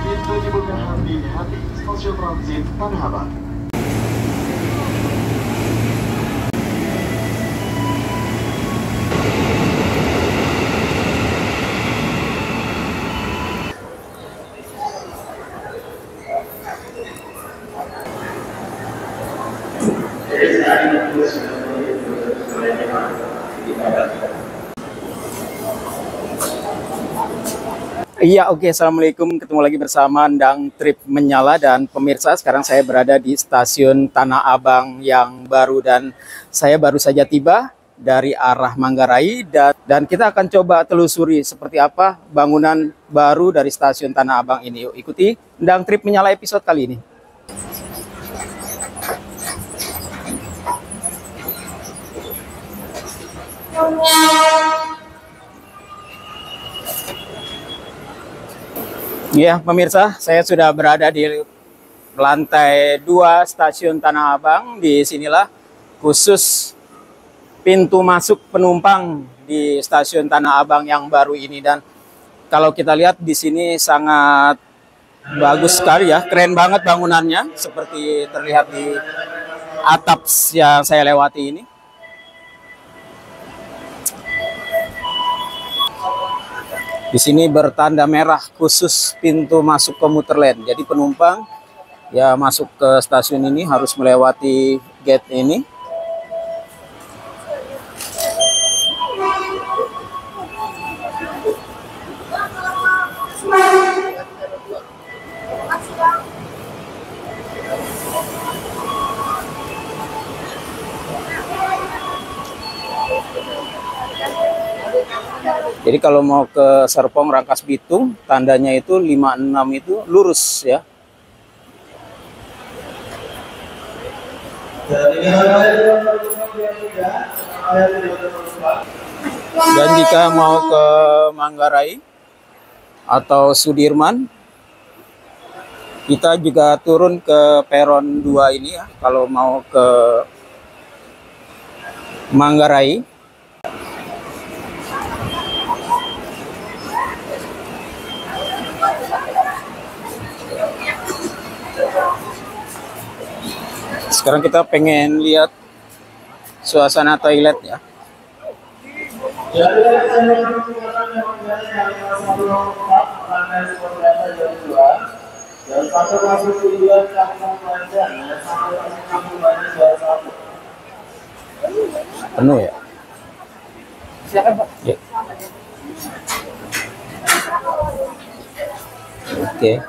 pintu dibuka hati-hati. Stasiun transit Tanah Abang. Iya, oke. Assalamualaikum. Ketemu lagi bersama Endang Trip Menyala. Dan pemirsa, sekarang saya berada di stasiun Tanah Abang yang baru. Dan saya baru saja tiba dari arah Manggarai. Dan kita akan coba telusuri seperti apa bangunan baru dari stasiun Tanah Abang ini. Yuk ikuti Endang Trip Menyala episode kali ini. Ya, pemirsa, saya sudah berada di lantai 2 stasiun Tanah Abang. Di sinilah khusus pintu masuk penumpang di stasiun Tanah Abang yang baru ini. Dan kalau kita lihat di sini sangat bagus sekali ya, keren banget bangunannya seperti terlihat di atap yang saya lewati ini. Di sini bertanda merah khusus pintu masuk komuter lain. Jadi penumpang ya masuk ke stasiun ini harus melewati gate ini. Jadi kalau mau ke Serpong Rangkas Bitung, tandanya itu 56 itu lurus ya. Dan jika mau ke Manggarai atau Sudirman, kita juga turun ke peron 2 ini ya. Kalau mau ke Manggarai. Sekarang kita pengen lihat suasana toilet ya. Penuh ya? Silakan Pak. Ya. Oke.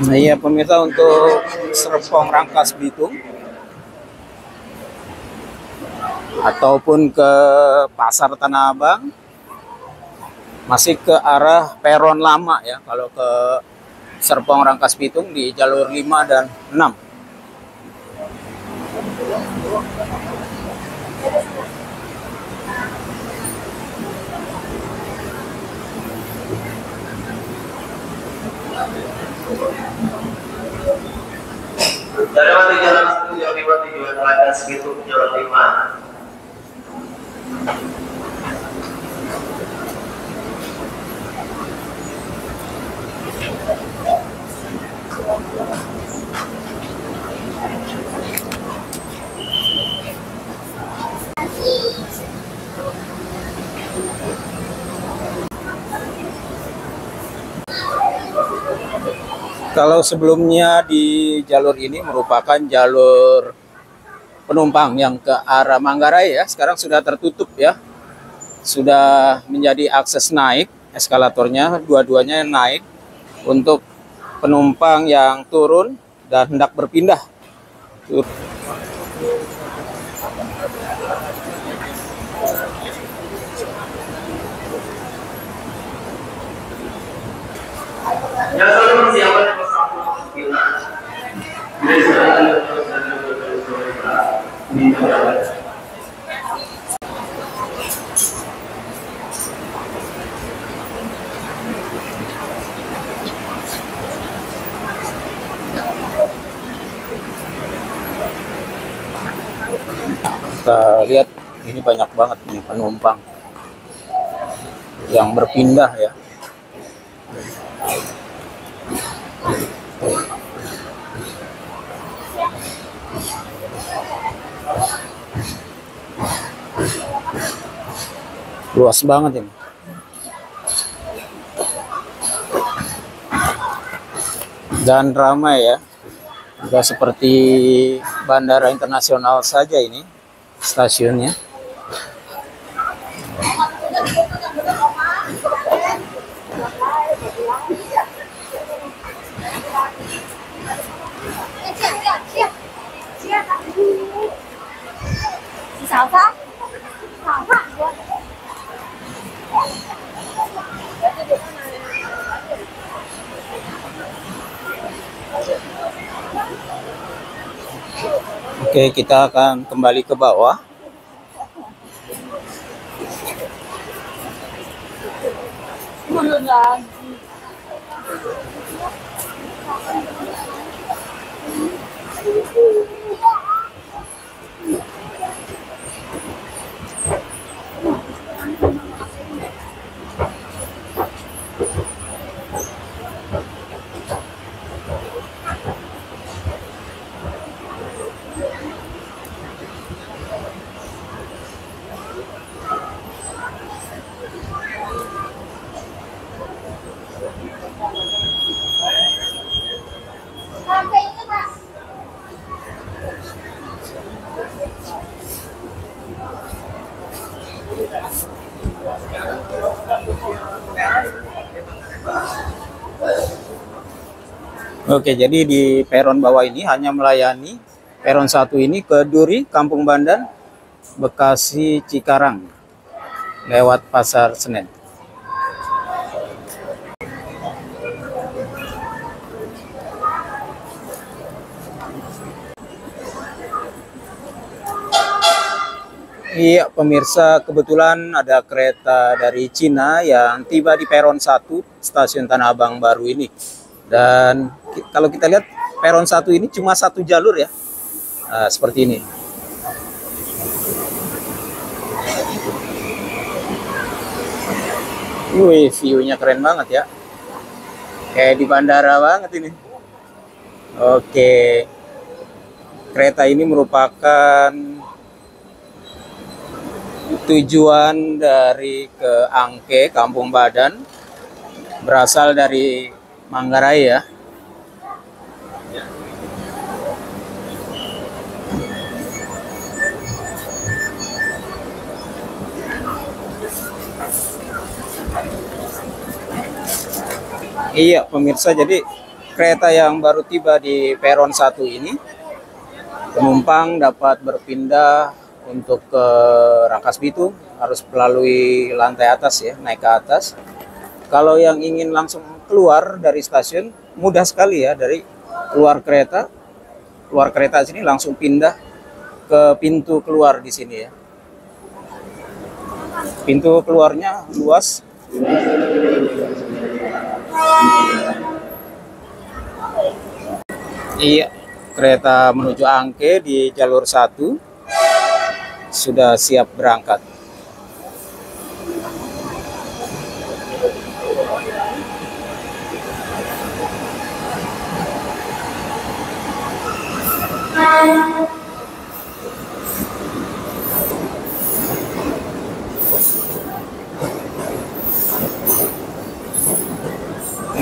Nah iya pemirsa, untuk Serpong Rangkas Bitung ataupun ke Pasar Tanah Abang masih ke arah peron lama ya. Kalau ke Serpong Rangkas Bitung di jalur 5 dan 6. Dari jalan 1 jam 5 tujuan Rangkas Bitung jalan 5. Kalau sebelumnya di jalur ini merupakan jalur penumpang yang ke arah Manggarai ya, sekarang sudah tertutup ya. Sudah menjadi akses naik, eskalatornya dua-duanya naik untuk penumpang yang turun dan hendak berpindah. Yang selalu persiapan Kita lihat ini banyak banget nih penumpang yang berpindah ya. Luas banget ini. Dan ramai ya. Sudah seperti bandara internasional saja ini stasiunnya. Oke, kita akan kembali ke bawah. Oke, jadi di peron bawah ini hanya melayani peron 1 ini ke Duri, Kampung Bandan, Bekasi, Cikarang lewat Pasar Senen. Iya pemirsa, kebetulan ada kereta dari Cina yang tiba di peron 1 stasiun Tanah Abang baru ini. Dan kalau kita lihat peron 1 ini cuma satu jalur ya. Nah, seperti ini. Wih, view-nya keren banget ya. Kayak di bandara banget ini. Oke. Kereta ini merupakan tujuan dari ke Angke, Kampung Badan, berasal dari Manggarai ya. Iya pemirsa, jadi kereta yang baru tiba di peron 1 ini, penumpang dapat berpindah untuk ke Rangkas Bitung, harus melalui lantai atas ya, naik ke atas. Kalau yang ingin langsung keluar dari stasiun, mudah sekali ya, dari keluar kereta sini langsung pindah ke pintu keluar di sini ya. Pintu keluarnya luas. Iya, kereta menuju Angke di jalur 1 sudah siap berangkat.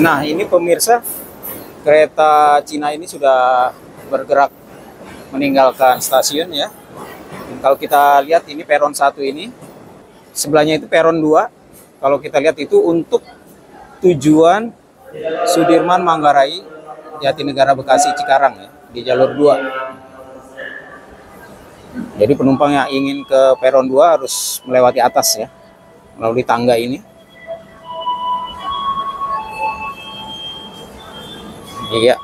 Nah, ini pemirsa, kereta Cina ini sudah bergerak meninggalkan stasiun ya. Kalau kita lihat ini peron 1 ini, sebelahnya itu peron 2. Kalau kita lihat itu untuk tujuan Sudirman, Manggarai, Jatinegara, Bekasi, Cikarang ya, di jalur 2. Jadi penumpang yang ingin ke peron 2 harus melewati atas ya, melalui tangga ini. Iya.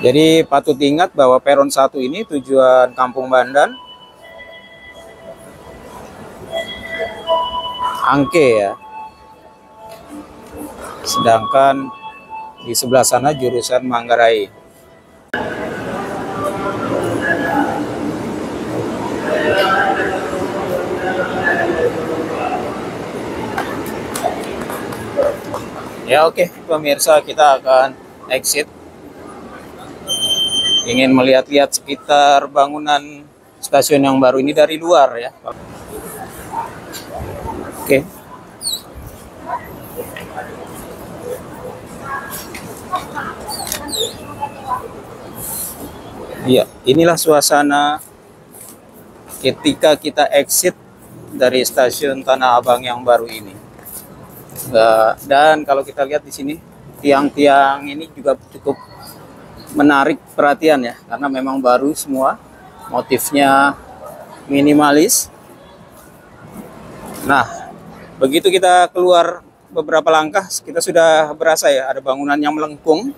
Jadi patut diingat bahwa peron 1 ini tujuan Kampung Bandan, Angke ya. Sedangkan Di sebelah sana jurusan Manggarai. Ya oke, pemirsa, kita akan exit. Ingin melihat-lihat sekitar bangunan stasiun yang baru ini dari luar ya. Oke. Iya, inilah suasana ketika kita exit dari stasiun Tanah Abang yang baru ini. Dan kalau kita lihat di sini, tiang-tiang ini juga cukup menarik perhatian ya, karena memang baru semua, motifnya minimalis. Nah, begitu kita keluar beberapa langkah, kita sudah berasa ya ada bangunan yang melengkung.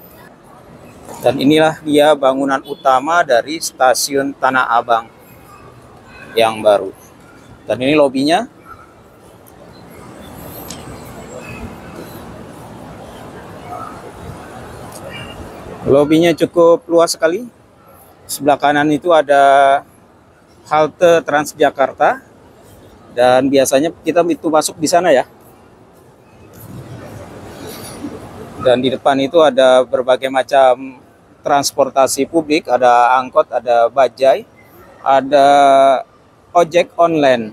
Dan inilah dia bangunan utama dari stasiun Tanah Abang yang baru. Dan ini lobinya. Lobinya cukup luas sekali. Sebelah kanan itu ada halte Transjakarta. Dan biasanya kita itu masuk di sana ya. Dan di depan itu ada berbagai macam transportasi publik, ada angkot, ada bajai, ada ojek online.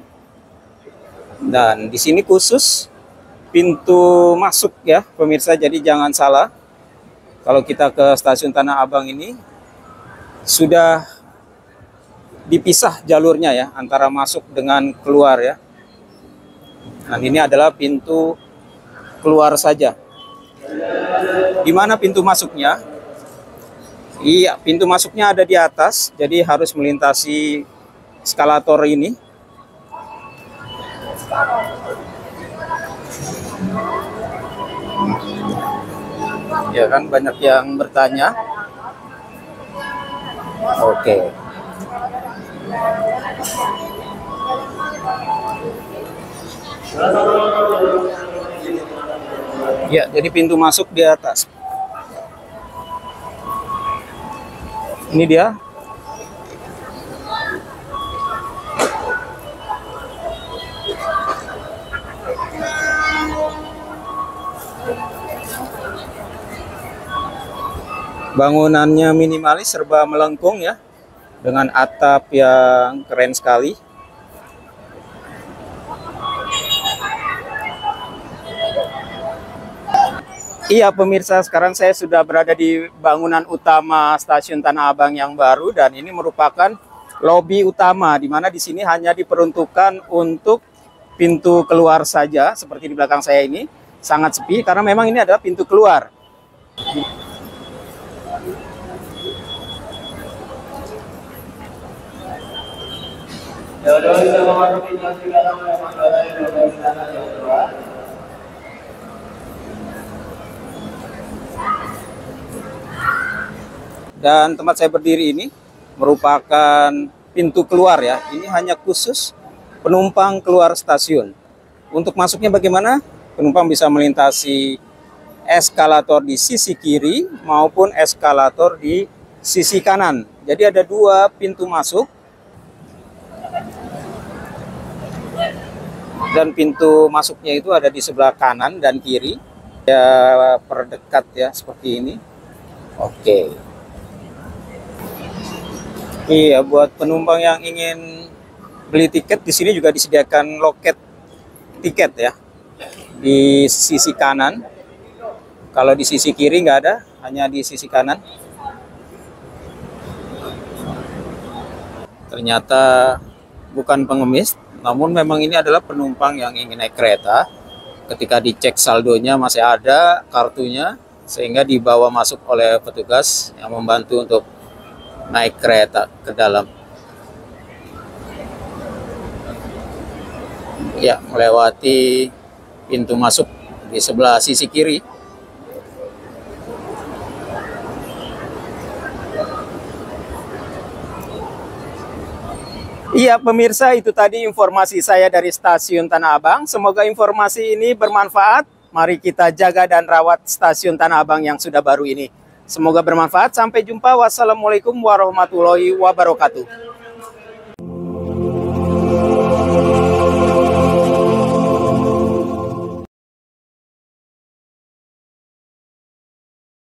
Dan di sini khusus pintu masuk ya, pemirsa, jadi jangan salah. Kalau kita ke stasiun Tanah Abang ini sudah dipisah jalurnya ya, antara masuk dengan keluar ya. Nah, ini adalah pintu keluar saja. Di mana pintu masuknya? Iya, pintu masuknya ada di atas, jadi harus melintasi eskalator ini. Ya kan, banyak yang bertanya. Oke. Ya, jadi pintu masuk di atas. Ini dia. Bangunannya minimalis, serba melengkung ya, dengan atap yang keren sekali. Iya pemirsa, sekarang saya sudah berada di bangunan utama stasiun Tanah Abang yang baru, dan ini merupakan lobi utama, di mana di sini hanya diperuntukkan untuk pintu keluar saja. Seperti di belakang saya ini sangat sepi karena memang ini adalah pintu keluar. Dan tempat saya berdiri ini merupakan pintu keluar ya. Ini hanya khusus penumpang keluar stasiun. Untuk masuknya bagaimana? Penumpang bisa melintasi eskalator di sisi kiri maupun eskalator di sisi kanan. Jadi ada dua pintu masuk. Dan pintu masuknya itu ada di sebelah kanan dan kiri. Ya, perdekat ya, seperti ini. Oke. Iya, buat penumpang yang ingin beli tiket, di sini juga disediakan loket tiket ya. Di sisi kanan. Kalau di sisi kiri nggak ada, hanya di sisi kanan. Ternyata bukan pengemis, namun memang ini adalah penumpang yang ingin naik kereta. Ketika dicek saldonya masih ada kartunya, sehingga dibawa masuk oleh petugas yang membantu untuk naik kereta ke dalam. Ya, melewati pintu masuk di sebelah sisi kiri. Iya pemirsa, itu tadi informasi saya dari stasiun Tanah Abang. Semoga informasi ini bermanfaat Mari kita jaga dan rawat stasiun Tanah Abang yang sudah baru ini. Semoga bermanfaat. Sampai jumpa. Wassalamualaikum warahmatullahi wabarakatuh.